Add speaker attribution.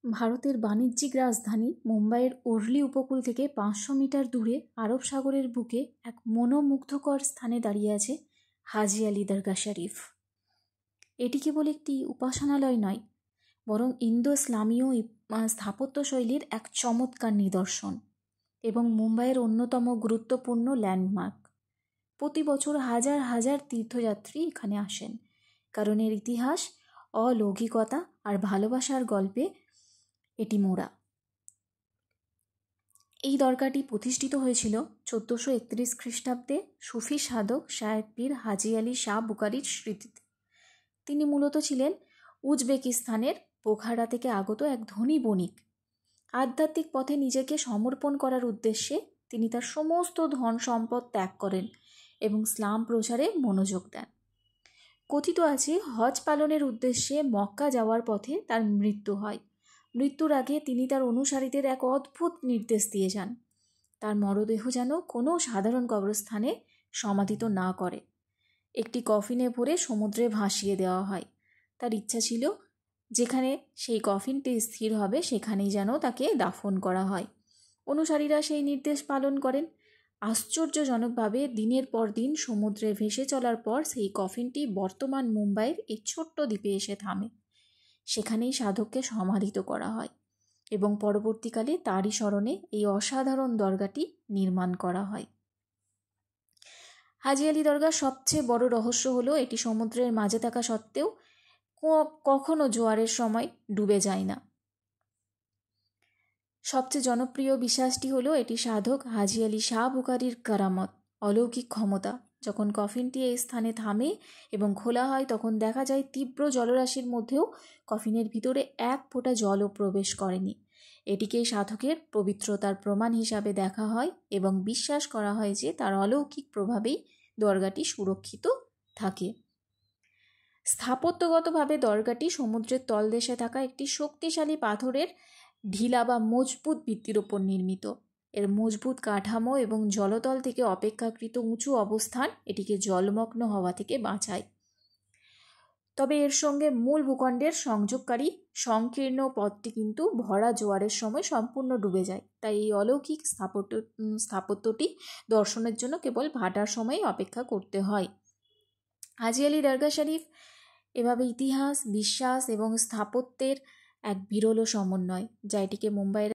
Speaker 1: ভারতের বাণিজ্যিক রাজধানী মুম্বাইয়ের ওর্লি উপকূল থেকে 500 মিটার দূরে আরব সাগরের বুকে এক মনোমুগ্ধকর স্থানে দাঁড়িয়ে আছে হাজি আলি দরগা শরীফ। এটি কেবল একটি উপাসনালয় নয়, বরং ইন্দো ইসলামীয় স্থাপত্যশৈলীর এক চমৎকার নিদর্শন এবং মুম্বাইয়ের অন্যতম গুরুত্বপূর্ণ ল্যান্ডমার্ক। প্রতি বছর হাজার হাজার তীর্থযাত্রী এখানে আসেন, কারণ এর ইতিহাস, অলৌকিকতা আর ভালোবাসার গল্পে এটি মোড়া। এই দরগাটি প্রতিষ্ঠিত হয়েছিল 1431 খ্রিস্টাব্দে সুফি সাধক শায়েখ পীর হাজি আলি শাহ বুখারির স্মৃতিতে। তিনি মূলত ছিলেন উজবেকিস্তানের পোখারা থেকে আগত এক ধনী বণিক। আধ্যাত্মিক পথে নিজেকে সমর্পণ করার উদ্দেশ্যে তিনি তার সমস্ত ধন সম্পদ ত্যাগ করেন এবং ইসলাম প্রচারে মনোযোগ দেন। কথিত আছে, হজ পালনের উদ্দেশ্যে মক্কা যাওয়ার পথে তার মৃত্যু হয়। মৃত্যুর আগে তিনি তার অনুসারীদের এক অদ্ভুত নির্দেশ দিয়ে যান, তার মরদেহ যেন কোনো সাধারণ কবরস্থানে সমাধিত না করে, একটি কফিনে ভরে সমুদ্রে ভাসিয়ে দেওয়া হয়। তার ইচ্ছা ছিল যেখানে সেই কফিনটি স্থির হবে সেখানেই যেন তাকে দাফন করা হয়। অনুসারীরা সেই নির্দেশ পালন করেন। আশ্চর্যজনকভাবে দিনের পর দিন সমুদ্রে ভেসে চলার পর সেই কফিনটি বর্তমান মুম্বাইয়ের এই ছোট্ট দ্বীপে এসে থামে। সেখানেই সাধককে সমাধিত করা হয় এবং পরবর্তীকালে তারই স্মরণে এই অসাধারণ দরগাটি নির্মাণ করা হয়। হাজি আলি দরগার সবচেয়ে বড় রহস্য হলো এটি সমুদ্রের মাঝে থাকা সত্ত্বেও কখনো জোয়ারের সময় ডুবে যায় না। সবচেয়ে জনপ্রিয় বিশ্বাসটি হলো এটি সাধক হাজি আলি শাহ বুখারির কারামত, অলৌকিক ক্ষমতা। যখন কফিনটি এই স্থানে থামে এবং খোলা হয় তখন দেখা যায় তীব্র জলরাশির মধ্যেও কফিনের ভিতরে এক ফোঁটা জলও প্রবেশ করেনি। এটিকে সাধকের পবিত্রতার প্রমাণ হিসাবে দেখা হয় এবং বিশ্বাস করা হয় যে তার অলৌকিক প্রভাবেই দরগাটি সুরক্ষিত থাকে। স্থাপত্যগতভাবে দরগাটি সমুদ্রের তলদেশে থাকা একটি শক্তিশালী পাথরের ঢিলা বা মজবুত ভিত্তির ওপর নির্মিত। এর মজবুত কাঠামো এবং জলতল থেকে অপেক্ষাকৃত উঁচু অবস্থান এটিকে জলমগ্ন হওয়া থেকে বাঁচায়। তবে এর সঙ্গে মূল ভূখণ্ডের সংযোগকারী সংকীর্ণ পথটি কিন্তু ভরা জোয়ারের সময় সম্পূর্ণ ডুবে যায়। তাই এই অলৌকিক স্থাপত্যটি দর্শনের জন্য কেবল ভাটার সময় অপেক্ষা করতে হয়। হাজি আলি দরগা শরীফ এভাবে ইতিহাস, বিশ্বাস এবং স্থাপত্যের এক বিরল সমন্বয়, যা এটিকে মুম্বাইয়ের